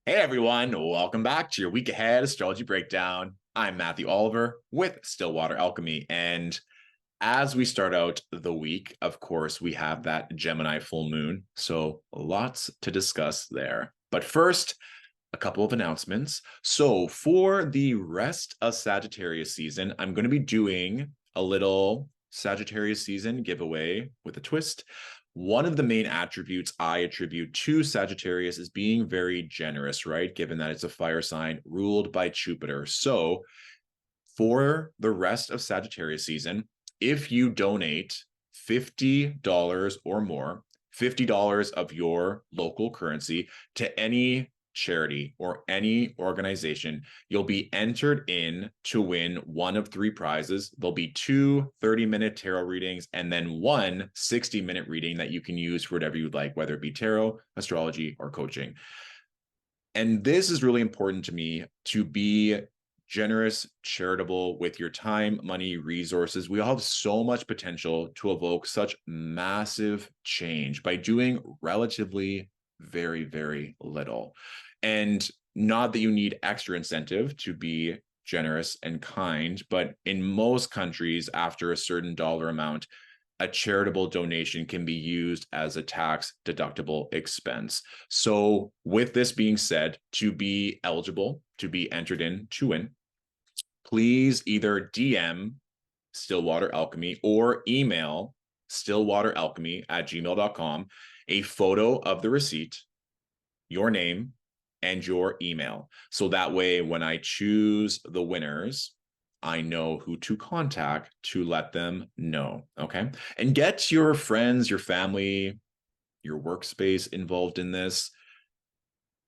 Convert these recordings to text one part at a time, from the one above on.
Hey everyone, welcome back to your week ahead astrology breakdown. I'm Matthew Oliver with Stillwater Alchemy. And as we start out the week, of course, we have that Gemini full moon. So lots to discuss there. But first, a couple of announcements. So for the rest of Sagittarius season, I'm going to be doing a little Sagittarius season giveaway with a twist. One of the main attributes I attribute to Sagittarius is being very generous, right? Given that it's a fire sign ruled by Jupiter. So for the rest of Sagittarius season, if you donate $50 or more, $50 of your local currency to any charity or any organization, you'll be entered in to win one of three prizes. There'll be two 30-minute tarot readings and then one 60-minute reading that you can use for whatever you'd like, whether it be tarot, astrology, or coaching. And this is really important to me, to be generous, charitable with your time, money, resources. We all have so much potential to evoke such massive change by doing relatively very, very little. And not that you need extra incentive to be generous and kind, but in most countries, after a certain dollar amount, a charitable donation can be used as a tax deductible expense. So with this being said, to be eligible, to be entered in to win, please either DM Stillwater Alchemy or email stillwateralchemy@gmail.com a photo of the receipt, your name, and your email. So that way, when I choose the winners, I know who to contact to let them know. Okay. And get your friends, your family, your workspace involved in this.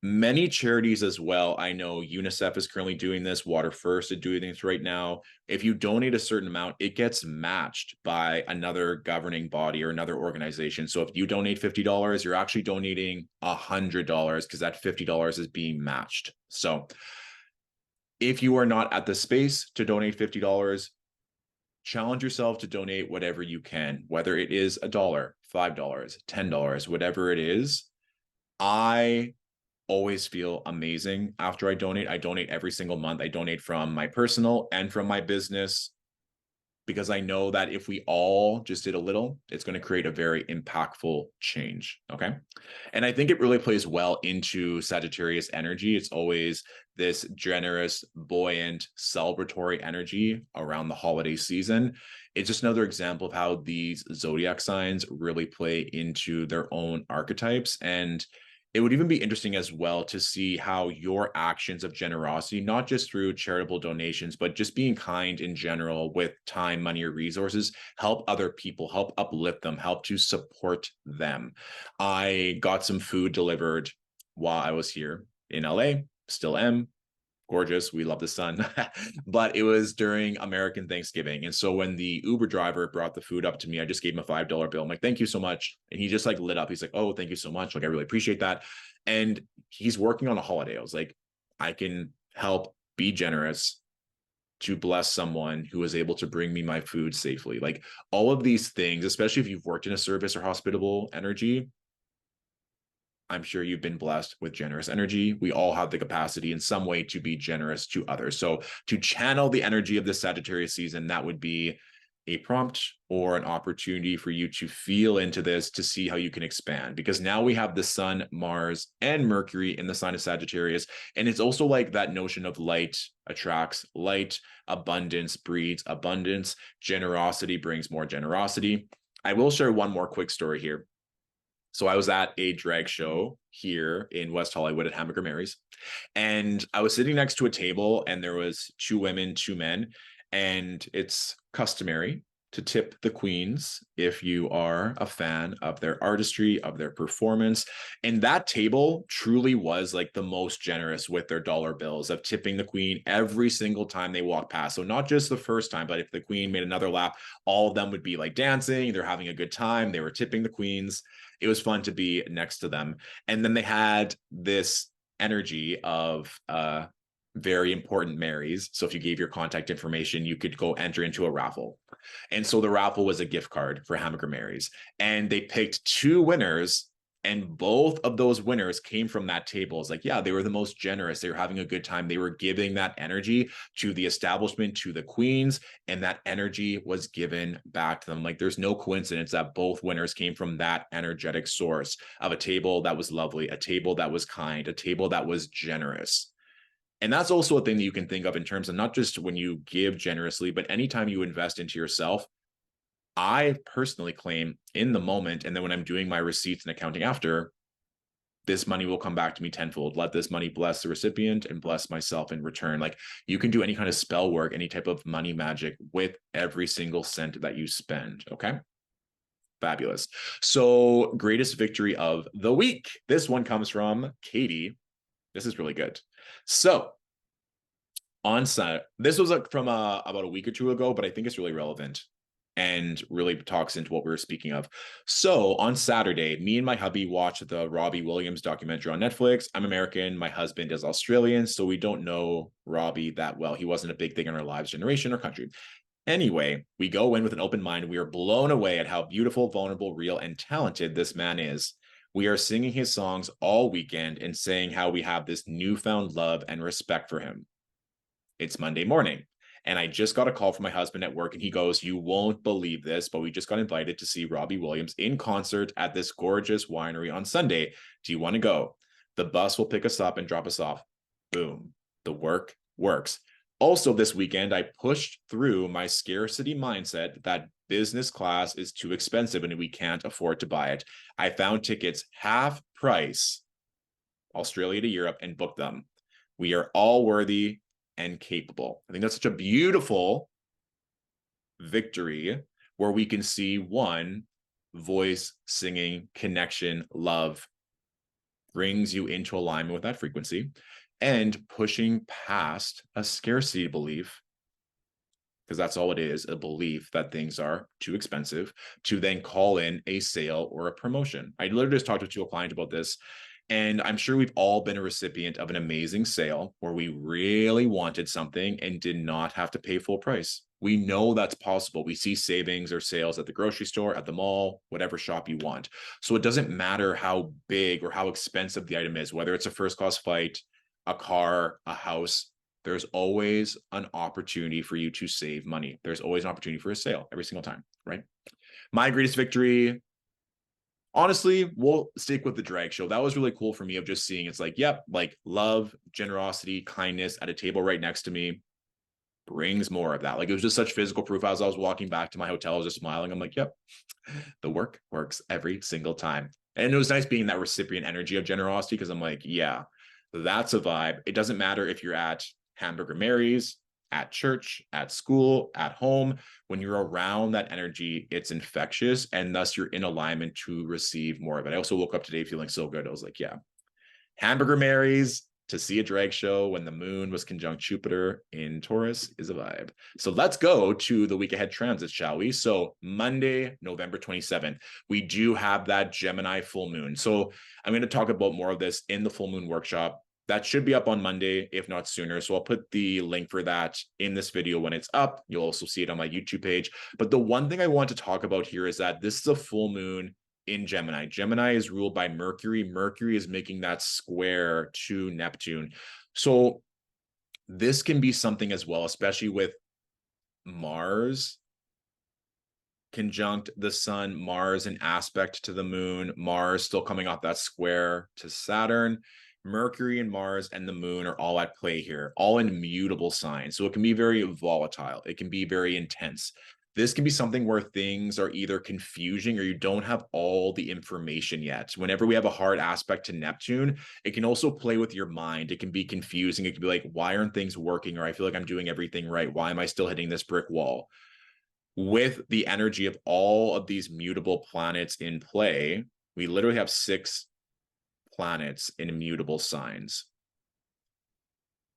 Many charities as well. I know UNICEF is currently doing this. Water First is doing this right now. If you donate a certain amount, it gets matched by another governing body or another organization. So if you donate $50, you're actually donating $100 because that $50 is being matched. So if you are not at the space to donate $50, challenge yourself to donate whatever you can, whether it is $1, $5, $10, whatever it is. I always feel amazing after I donate. I donate every single month. I donate from my personal and from my business because I know that if we all just did a little, it's going to create a very impactful change. Okay. And I think it really plays well into Sagittarius energy. It's always this generous, buoyant, celebratory energy around the holiday season. It's just another example of how these zodiac signs really play into their own archetypes. And it would even be interesting as well to see how your actions of generosity, not just through charitable donations, but just being kind in general with time, money, or resources, help other people, help uplift them, help to support them. I got some food delivered while I was here in LA, still am. Gorgeous. We love the sun. But it was during American Thanksgiving. And so when the Uber driver brought the food up to me, I just gave him a $5 bill. I'm like, thank you so much. And he just like lit up. He's like, oh, thank you so much. Like, I really appreciate that. And he's working on a holiday. I was like, I can help be generous to bless someone who was able to bring me my food safely. Like all of these things, especially if you've worked in a service or hospitable energy, I'm sure you've been blessed with generous energy. We all have the capacity in some way to be generous to others. So to channel the energy of the Sagittarius season, that would be a prompt or an opportunity for you to feel into this to see how you can expand. Because now we have the sun, Mars, and Mercury in the sign of Sagittarius. And it's also like that notion of light attracts light, abundance breeds abundance, generosity brings more generosity. I will share one more quick story here. So I was at a drag show here in West Hollywood at Hamburger Mary's, and I was sitting next to a table, and there was two women, two men, and it's customary to tip the queens if you are a fan of their artistry, of their performance. And that table truly was like the most generous with their dollar bills of tipping the queen every single time they walked past. So not just the first time, but if the queen made another lap, all of them would be like dancing. They're having a good time. They were tipping the queens. It was fun to be next to them. And then they had this energy of very important Marys. So if you gave your contact information, you could go enter into a raffle. And so the raffle was a gift card for Hamburger Mary's. And they picked two winners And both of those winners came from that table. It's like, yeah, they were the most generous. They were having a good time. They were giving that energy to the establishment, to the queens, and that energy was given back to them. Like, there's no coincidence that both winners came from that energetic source of a table that was lovely, a table that was kind, a table that was generous. And that's also a thing that you can think of in terms of not just when you give generously, but anytime you invest into yourself. I personally claim in the moment, and then when I'm doing my receipts and accounting after, this money will come back to me tenfold. Let this money bless the recipient and bless myself in return. Like, you can do any kind of spell work, any type of money magic with every single cent that you spend. Okay. Fabulous. So, greatest victory of the week. This one comes from Katie. This is really good. So, on Sunday, this was from about a week or two ago, but I think it's really relevant and really talks into what we were speaking of. So on Saturday, me and my hubby watched the Robbie Williams documentary on Netflix. I'm American. My husband is Australian, so we don't know Robbie that well. He wasn't a big thing in our lives, generation, or country. Anyway, we go in with an open mind. We are blown away at how beautiful, vulnerable, real, and talented this man is. We are singing his songs all weekend and saying how we have this newfound love and respect for him. It's Monday morning. And I just got a call from my husband at work, and he goes, "You won't believe this, but we just got invited to see Robbie Williams in concert at this gorgeous winery on Sunday. Do you want to go? The bus will pick us up and drop us off." Boom. The work works. Also, this weekend, I pushed through my scarcity mindset that business class is too expensive and we can't afford to buy it. I found tickets half price, Australia to Europe, and booked them. We are all worthy and capable. I think that's such a beautiful victory where we can see one, voice, singing, connection, love brings you into alignment with that frequency, and pushing past a scarcity belief, because that's all it is, a belief that things are too expensive, to then call in a sale or a promotion. I literally just talked to a client about this. And I'm sure we've all been a recipient of an amazing sale where we really wanted something and did not have to pay full price. We know that's possible. We see savings or sales at the grocery store, at the mall, whatever shop you want. So it doesn't matter how big or how expensive the item is, whether it's a first class flight, a car, a house, there's always an opportunity for you to save money. There's always an opportunity for a sale every single time, right? My greatest victory, honestly, we'll stick with the drag show. That was really cool for me, of just seeing, it's like, yep, like love, generosity, kindness at a table right next to me brings more of that. Like, it was just such physical proof. As I was walking back to my hotel, I was just smiling. I'm like, yep, the work works every single time. And it was nice being that recipient energy of generosity, because I'm like, yeah, that's a vibe. It doesn't matter if you're at Hamburger Mary's, at church, at school, at home. When you're around that energy, it's infectious, and thus you're in alignment to receive more of it. I also woke up today feeling so good. I was like, yeah, Hamburger Mary's to see a drag show when the moon was conjunct Jupiter in Taurus is a vibe. So let's go to the week ahead transits, shall we? So Monday, November 27th, we do have that Gemini full moon. So I'm going to talk about more of this in the full moon workshop. That should be up on Monday, if not sooner. So I'll put the link for that in this video when it's up. You'll also see it on my YouTube page. But the one thing I want to talk about here is that this is a full moon in Gemini. Gemini is ruled by Mercury. Mercury is making that square to Neptune. So this can be something as well, especially with Mars conjunct the sun, Mars in aspect to the moon, Mars still coming off that square to Saturn. Mercury and Mars and the moon are all at play here, all in mutable signs. So it can be very volatile. It can be very intense. This can be something where things are either confusing or you don't have all the information yet. Whenever we have a hard aspect to Neptune, it can also play with your mind. It can be confusing. It can be like, why aren't things working? Or I feel like I'm doing everything right. Why am I still hitting this brick wall? With the energy of all of these mutable planets in play, we literally have 6 planets in immutable signs.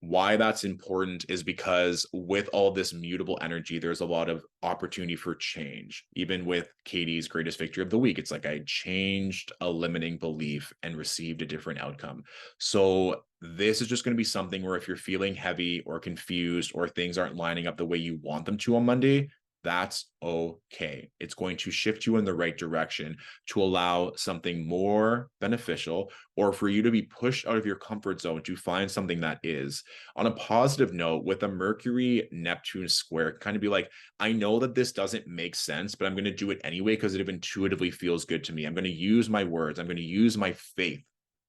Why that's important is because with all this mutable energy, there's a lot of opportunity for change. Even with Katie's greatest victory of the week, it's like I changed a limiting belief and received a different outcome. So this is just going to be something where if you're feeling heavy or confused or things aren't lining up the way you want them to on Monday, That's okay. It's going to shift you in the right direction to allow something more beneficial, or for you to be pushed out of your comfort zone to find something that is. On a positive note, with a Mercury Neptune square, kind of be like, I know that this doesn't make sense, but I'm going to do it anyway because it intuitively feels good to me. I'm going to use my words. I'm going to use my faith.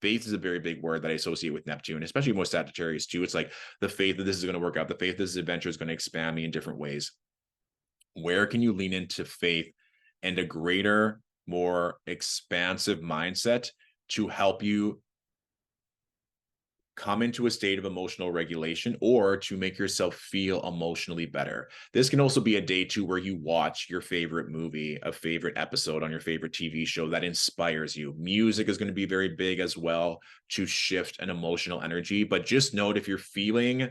Faith is a very big word that I associate with Neptune, especially with Sagittarius too. It's like the faith that this is going to work out, the faith that this adventure is going to expand me in different ways. Where can you lean into faith and a greater, more expansive mindset to help you come into a state of emotional regulation or to make yourself feel emotionally better? This can also be a day too where you watch your favorite movie, a favorite episode on your favorite TV show that inspires you. Music is going to be very big as well to shift an emotional energy. But just note, if you're feeling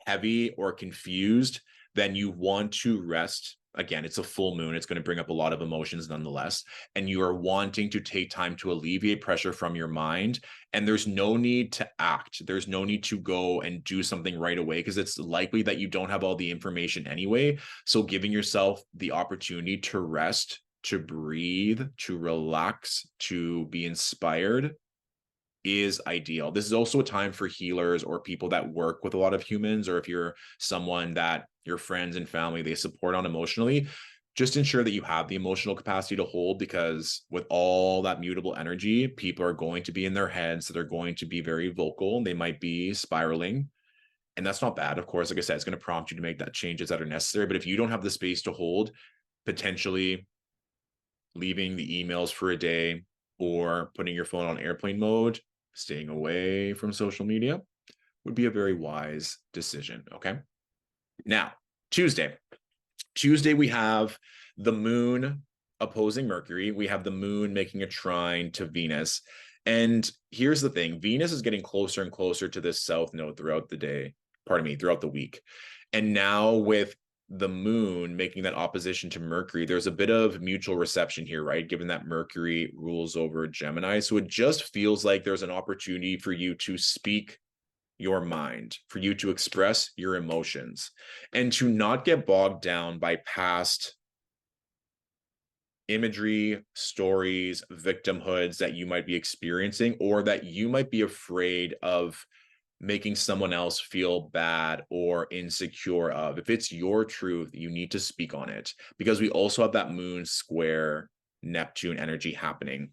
heavy or confused, then you want to rest. Again, it's a full moon. It's going to bring up a lot of emotions nonetheless. And you are wanting to take time to alleviate pressure from your mind. And there's no need to act. There's no need to go and do something right away because it's likely that you don't have all the information anyway. So giving yourself the opportunity to rest, to breathe, to relax, to be inspired is ideal. This is also a time for healers or people that work with a lot of humans, or if you're someone that your friends and family, they support on emotionally, just ensure that you have the emotional capacity to hold, because with all that mutable energy, people are going to be in their heads. So they're going to be very vocal and they might be spiraling. And that's not bad. Of course, like I said, it's going to prompt you to make that changes that are necessary. But if you don't have the space to hold, potentially leaving the emails for a day or putting your phone on airplane mode, staying away from social media would be a very wise decision. Okay. Now, Tuesday, we have the moon opposing Mercury. We have the moon making a trine to Venus. And here's the thing, Venus is getting closer and closer to this south node throughout the day, throughout the week. And now with the moon making that opposition to Mercury, there's a bit of mutual reception here, right? Given that Mercury rules over Gemini. So it just feels like there's an opportunity for you to speak your mind, for you to express your emotions, and to not get bogged down by past imagery, stories, victimhoods that you might be experiencing, or that you might be afraid of making someone else feel bad or insecure of. If it's your truth, you need to speak on it, because we also have that moon square Neptune energy happening.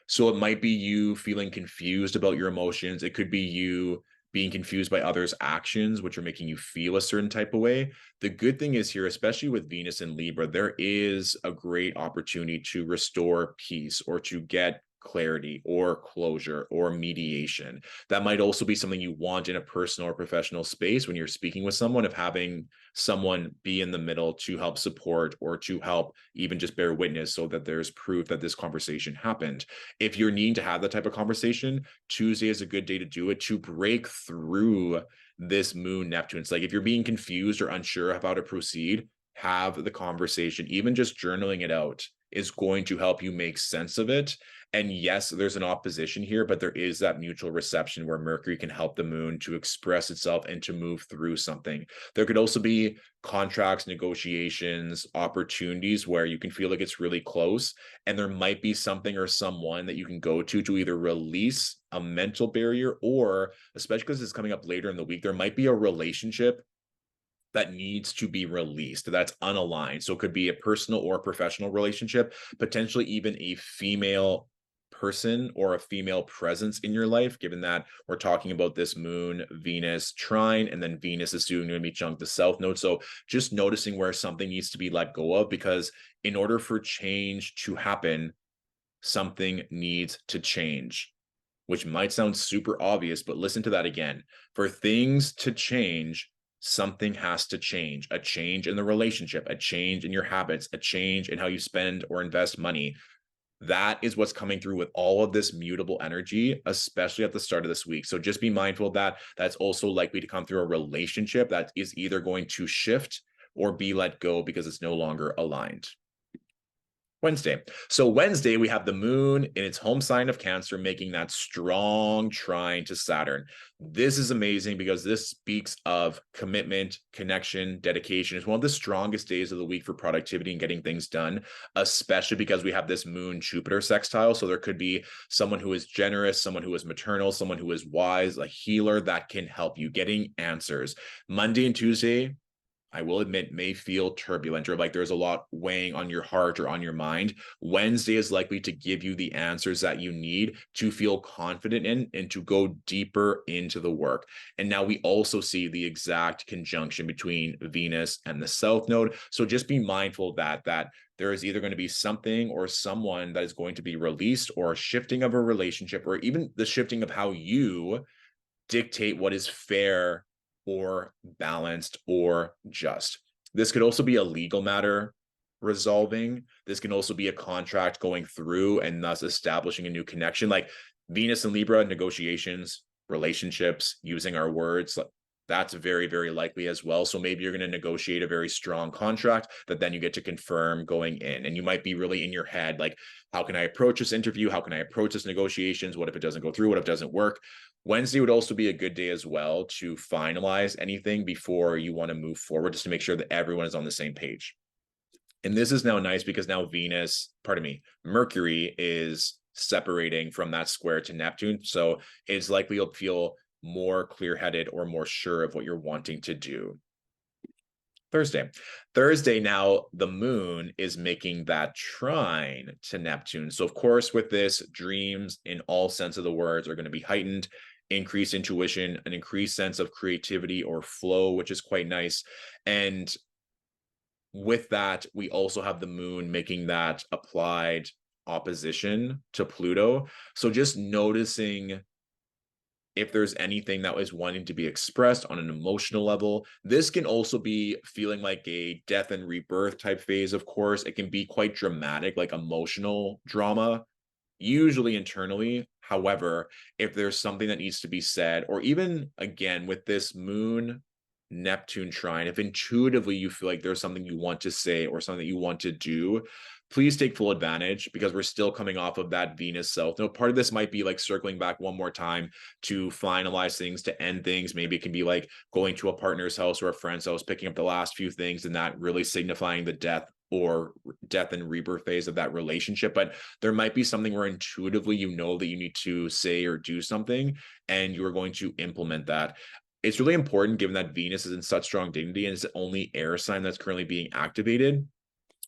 So it might be you feeling confused about your emotions. It could be you being confused by others' actions, which are making you feel a certain type of way. The good thing is here, especially with Venus and Libra, there is a great opportunity to restore peace or to get clarity or closure or mediation. That might also be something you want in a personal or professional space when you're speaking with someone, of having someone be in the middle to help support or to help even just bear witness so that there's proof that this conversation happened. If you're needing to have that type of conversation, Tuesday is a good day to do it, to break through this moon Neptune. It's like if you're being confused or unsure of how to proceed, have the conversation. Even just journaling it out is going to help you make sense of it. And yes, there's an opposition here, but there is that mutual reception where Mercury can help the moon to express itself and to move through something. There could also be contracts, negotiations, opportunities where you can feel like it's really close, and there might be something or someone that you can go to either release a mental barrier, or, especially because it's coming up later in the week, there might be a relationship that needs to be released that's unaligned. So it could be a personal or professional relationship, potentially even a female person or a female presence in your life, given that we're talking about this moon Venus trine, and then Venus is soon going to be chunked the south node. So just noticing where something needs to be let go of, because in order for change to happen, something needs to change, which might sound super obvious, but listen to that again. For things to change, something has to change. A change in the relationship, a change in your habits, a change in how you spend or invest money. That is what's coming through with all of this mutable energy, especially at the start of this week. So just be mindful of that. That's also likely to come through a relationship that is either going to shift or be let go because it's no longer aligned. Wednesday. So Wednesday, we have the moon in its home sign of Cancer, making that strong trine to Saturn. This is amazing because this speaks of commitment, connection, dedication. It's one of the strongest days of the week for productivity and getting things done, especially because we have this moon Jupiter sextile. So there could be someone who is generous, someone who is maternal, someone who is wise, a healer that can help you getting answers. Monday and Tuesday, I will admit, may feel turbulent or like there's a lot weighing on your heart or on your mind. Wednesday is likely to give you the answers that you need to feel confident in and to go deeper into the work. And now we also see the exact conjunction between Venus and the South Node. So just be mindful of that there is either going to be something or someone that is going to be released, or a shifting of a relationship, or even the shifting of how you dictate what is fair or balanced or just. This could also be a legal matter resolving. This can also be a contract going through and thus establishing a new connection. Like Venus and Libra, negotiations, relationships, using our words, that's very, very likely as well. So maybe you're going to negotiate a very strong contract that then you get to confirm going in. And you might be really in your head, like, how can I approach this interview? How can I approach this negotiations? What if it doesn't go through? What if it doesn't work? Wednesday would also be a good day as well to finalize anything before you want to move forward, just to make sure that everyone is on the same page. And this is now nice because now Mercury is separating from that square to Neptune. So it's likely you'll feel more clear-headed or more sure of what you're wanting to do. Thursday, now the moon is making that trine to Neptune. So of course, with this, dreams in all sense of the words are going to be heightened, increased intuition, an increased sense of creativity or flow, which is quite nice. And with that, we also have the moon making that applied opposition to Pluto. So just noticing if there's anything that was wanting to be expressed on an emotional level. This can also be feeling like a death and rebirth type phase, of course. It can be quite dramatic, like emotional drama, usually internally. However, if there's something that needs to be said, or even again with this moon Neptune trine, if intuitively you feel like there's something you want to say or something you want to do, please take full advantage, because we're still coming off of that Venus South Node. Part of this might be like circling back one more time to finalize things, to end things. Maybe it can be like going to a partner's house or a friend's house, picking up the last few things, and that really signifying the death and rebirth phase of that relationship. But there might be something where intuitively you know that you need to say or do something, and you are going to implement that. It's really important, given that Venus is in such strong dignity and it's the only air sign that's currently being activated,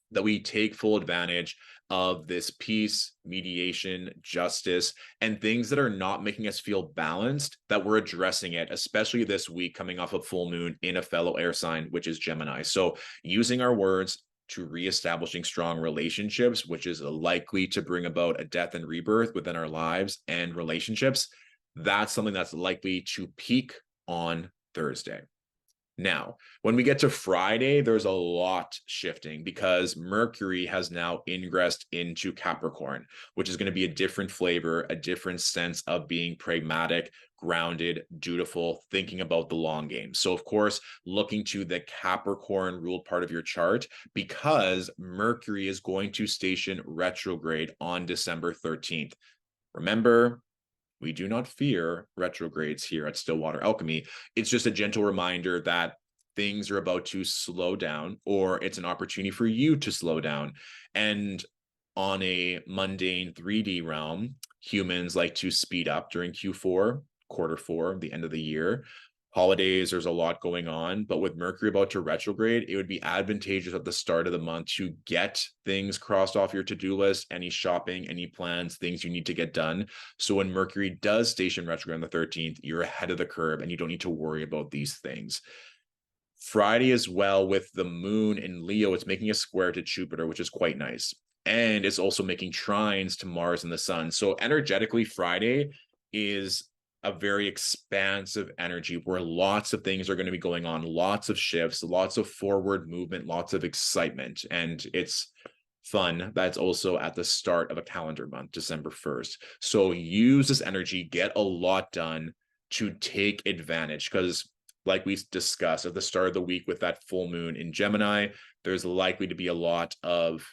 that we take full advantage of this peace, mediation, justice, and things that are not making us feel balanced, that we're addressing it, especially this week coming off of full moon in a fellow air sign, which is Gemini. So using our words to reestablishing strong relationships, which is likely to bring about a death and rebirth within our lives and relationships, that's something that's likely to peak on Thursday. Now, when we get to Friday, there's a lot shifting because Mercury has now ingressed into Capricorn, which is going to be a different flavor, a different sense of being pragmatic, grounded, dutiful, thinking about the long game. So, of course, looking to the Capricorn ruled part of your chart, because Mercury is going to station retrograde on December 13th. Remember, we do not fear retrogrades here at Stillwater Alchemy. It's just a gentle reminder that things are about to slow down, or it's an opportunity for you to slow down. And on a mundane 3D realm, humans like to speed up during Q4, quarter four, the end of the year. Holidays, there's a lot going on, but with Mercury about to retrograde, it would be advantageous at the start of the month to get things crossed off your to-do list, any shopping, any plans, things you need to get done. So when Mercury does station retrograde on the 13th, you're ahead of the curve and you don't need to worry about these things. Friday as well, with the moon in Leo, it's making a square to Jupiter, which is quite nice. And it's also making trines to Mars and the sun. So energetically, Friday is a very expansive energy where lots of things are going to be going on, lots of shifts, lots of forward movement, lots of excitement. And it's fun. That's also at the start of a calendar month, December 1st. So use this energy, get a lot done to take advantage, because like we discussed at the start of the week with that full moon in Gemini, there's likely to be a lot of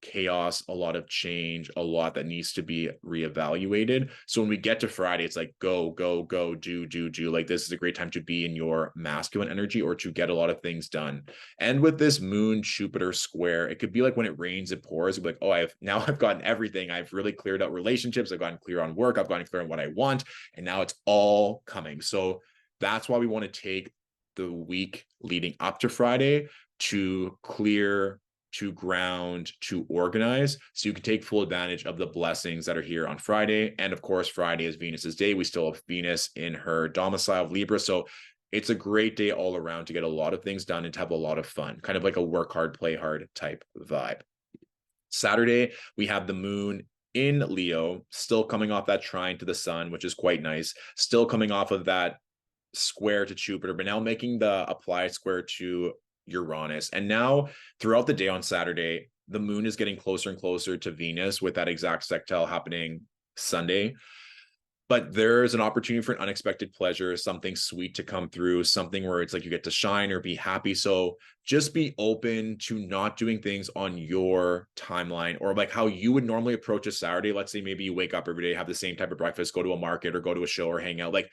chaos, a lot of change, a lot that needs to be reevaluated. So when we get to Friday, it's like go, go, go, do. Like this is a great time to be in your masculine energy or to get a lot of things done. And with this moon Jupiter square, it could be like when it rains, it pours. It'd be like, oh, I've gotten everything. I've really cleared out relationships. I've gotten clear on work. I've gotten clear on what I want. And now it's all coming. So that's why we want to take the week leading up to Friday to clear, to ground, to organize, so you can take full advantage of the blessings that are here on Friday. And of course, Friday is Venus's day. We still have Venus in her domicile of Libra. So it's a great day all around to get a lot of things done and to have a lot of fun, kind of like a work hard, play hard type vibe. Saturday, we have the moon in Leo, still coming off that trine to the sun, which is quite nice. Still coming off of that square to Jupiter, but now making the applied square to Uranus. And now throughout the day on Saturday, the moon is getting closer and closer to Venus with that exact sextile happening Sunday. But there's an opportunity for an unexpected pleasure, something sweet to come through, something where it's like you get to shine or be happy. So just be open to not doing things on your timeline or like how you would normally approach a Saturday. Let's say maybe you wake up every day, have the same type of breakfast, go to a market or go to a show or hang out. Like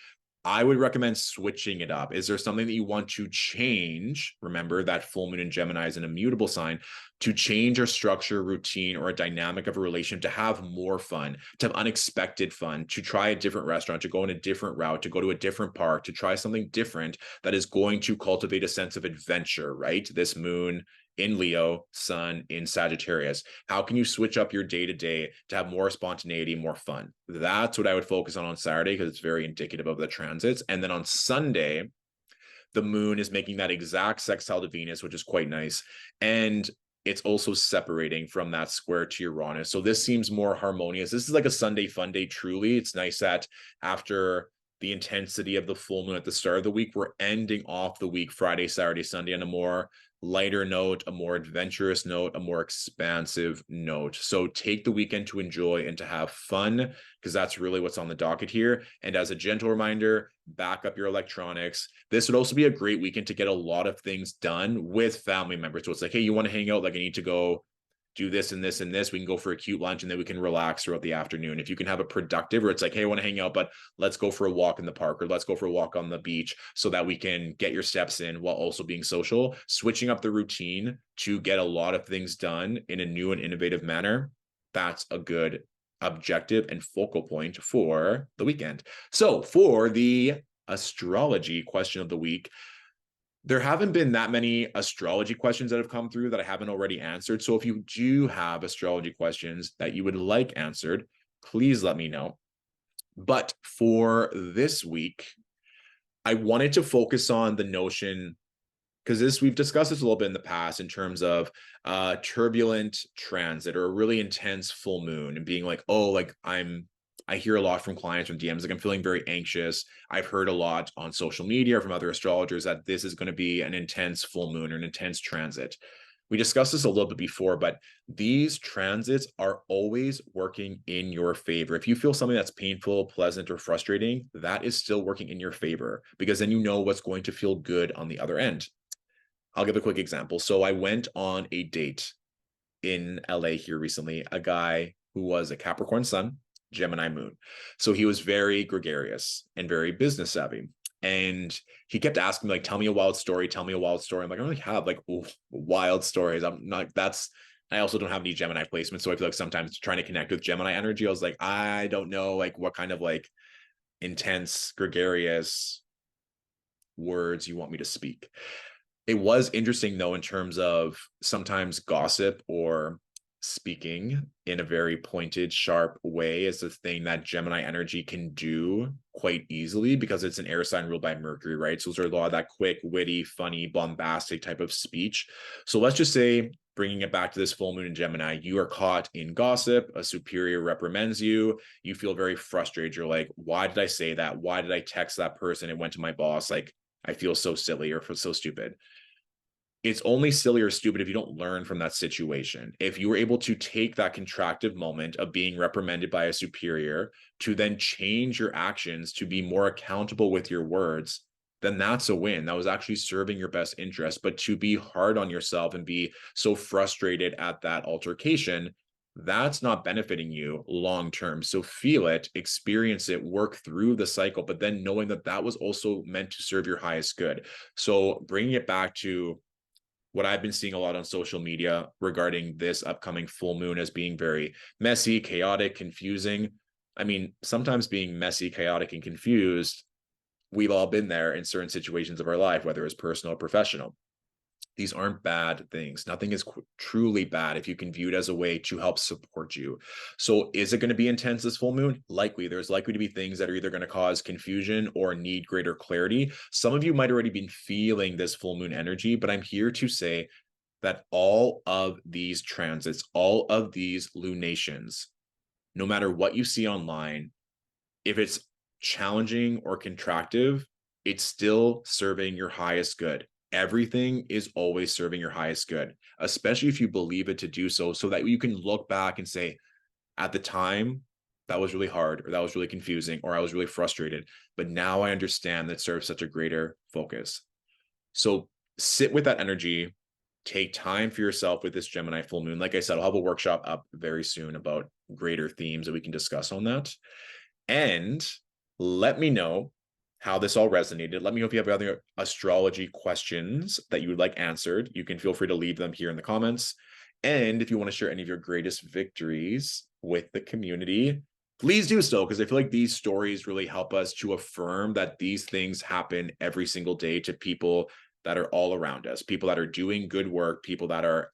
I would recommend switching it up. Is there something that you want to change? Remember that full moon in Gemini is an immutable sign, to change or structure, routine, or a dynamic of a relationship to have more fun, to have unexpected fun, to try a different restaurant, to go in a different route, to go to a different park, to try something different that is going to cultivate a sense of adventure, right? This moon in Leo, sun in Sagittarius. How can you switch up your day to day to have more spontaneity, more fun? That's what I would focus on Saturday because it's very indicative of the transits. And then on Sunday, the moon is making that exact sextile to Venus, which is quite nice. And it's also separating from that square to Uranus. So this seems more harmonious. This is like a Sunday fun day, truly. It's nice that after the intensity of the full moon at the start of the week, we're ending off the week Friday, Saturday, Sunday on a more lighter note, a more adventurous note, a more expansive note. So take the weekend to enjoy and to have fun, because that's really what's on the docket here. And as a gentle reminder, back up your electronics. This would also be a great weekend to get a lot of things done with family members. So it's like, hey, you want to hang out? Like I need to go do this and this and this. We can go for a cute lunch and then we can relax throughout the afternoon. If you can have a productive, or it's like, hey, I want to hang out, but let's go for a walk in the park or let's go for a walk on the beach so that we can get your steps in while also being social. Switching up the routine to get a lot of things done in a new and innovative manner. That's a good objective and focal point for the weekend. So for the astrology question of the week, there haven't been that many astrology questions that have come through that I haven't already answered. So if you do have astrology questions that you would like answered, please let me know. But for this week, I wanted to focus on the notion, because we've discussed this a little bit in the past in terms of turbulent transit or a really intense full moon and being like, oh, like I hear a lot from clients from DMs, like I'm feeling very anxious. I've heard a lot on social media from other astrologers that this is going to be an intense full moon or an intense transit. We discussed this a little bit before, but these transits are always working in your favor. If you feel something that's painful, pleasant, or frustrating, that is still working in your favor, because then you know what's going to feel good on the other end. I'll give a quick example. So I went on a date in LA here recently, a guy who was a Capricorn sun, Gemini moon. So he was very gregarious and very business savvy. And he kept asking me, like, tell me a wild story, tell me a wild story. I'm like, I don't really have like wild stories. I also don't have any Gemini placements. So I feel like sometimes trying to connect with Gemini energy, I was like, I don't know, like what kind of like intense, gregarious words you want me to speak. It was interesting though, in terms of sometimes gossip or speaking in a very pointed, sharp way is a thing that Gemini energy can do quite easily, because it's an air sign ruled by Mercury, right? So there's a lot of that quick, witty, funny, bombastic type of speech. So let's just say, bringing it back to this full moon in Gemini, you are caught in gossip, a superior reprimands you, you feel very frustrated. You're like, why did I say that? Why did I text that person? It went to my boss. Like, I feel so silly or so stupid. It's only silly or stupid if you don't learn from that situation. If you were able to take that contractive moment of being reprimanded by a superior to then change your actions to be more accountable with your words, then that's a win. That was actually serving your best interest. But to be hard on yourself and be so frustrated at that altercation, that's not benefiting you long term. So feel it, experience it, work through the cycle, but then knowing that that was also meant to serve your highest good. So bringing it back to what I've been seeing a lot on social media regarding this upcoming full moon as being very messy, chaotic, confusing. I mean, sometimes being messy, chaotic, and confused, we've all been there in certain situations of our life, whether it's personal or professional. These aren't bad things. Nothing is truly bad if you can view it as a way to help support you. So, is it going to be intense this full moon? Likely. There's likely to be things that are either going to cause confusion or need greater clarity. Some of you might already been feeling this full moon energy, but I'm here to say that all of these transits, all of these lunations, no matter what you see online, if it's challenging or contractive, it's still serving your highest good. Everything is always serving your highest good, especially if you believe it to do so, so that you can look back and say, at the time, that was really hard, or that was really confusing, or I was really frustrated. But now I understand that serves such a greater focus. So sit with that energy, take time for yourself with this Gemini full moon. Like I said, I'll have a workshop up very soon about greater themes that we can discuss on that. And let me know how this all resonated. Let me know if you have other astrology questions that you would like answered. You can feel free to leave them here in the comments. And if you want to share any of your greatest victories with the community, please do so, because I feel like these stories really help us to affirm that these things happen every single day to people that are all around us, people that are doing good work, people that are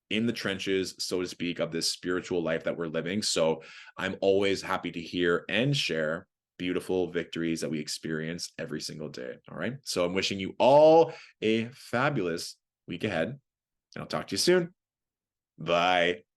in the trenches, so to speak, of this spiritual life that we're living. So I'm always happy to hear and share beautiful victories that we experience every single day. All right. So I'm wishing you all a fabulous week ahead, and I'll talk to you soon. Bye.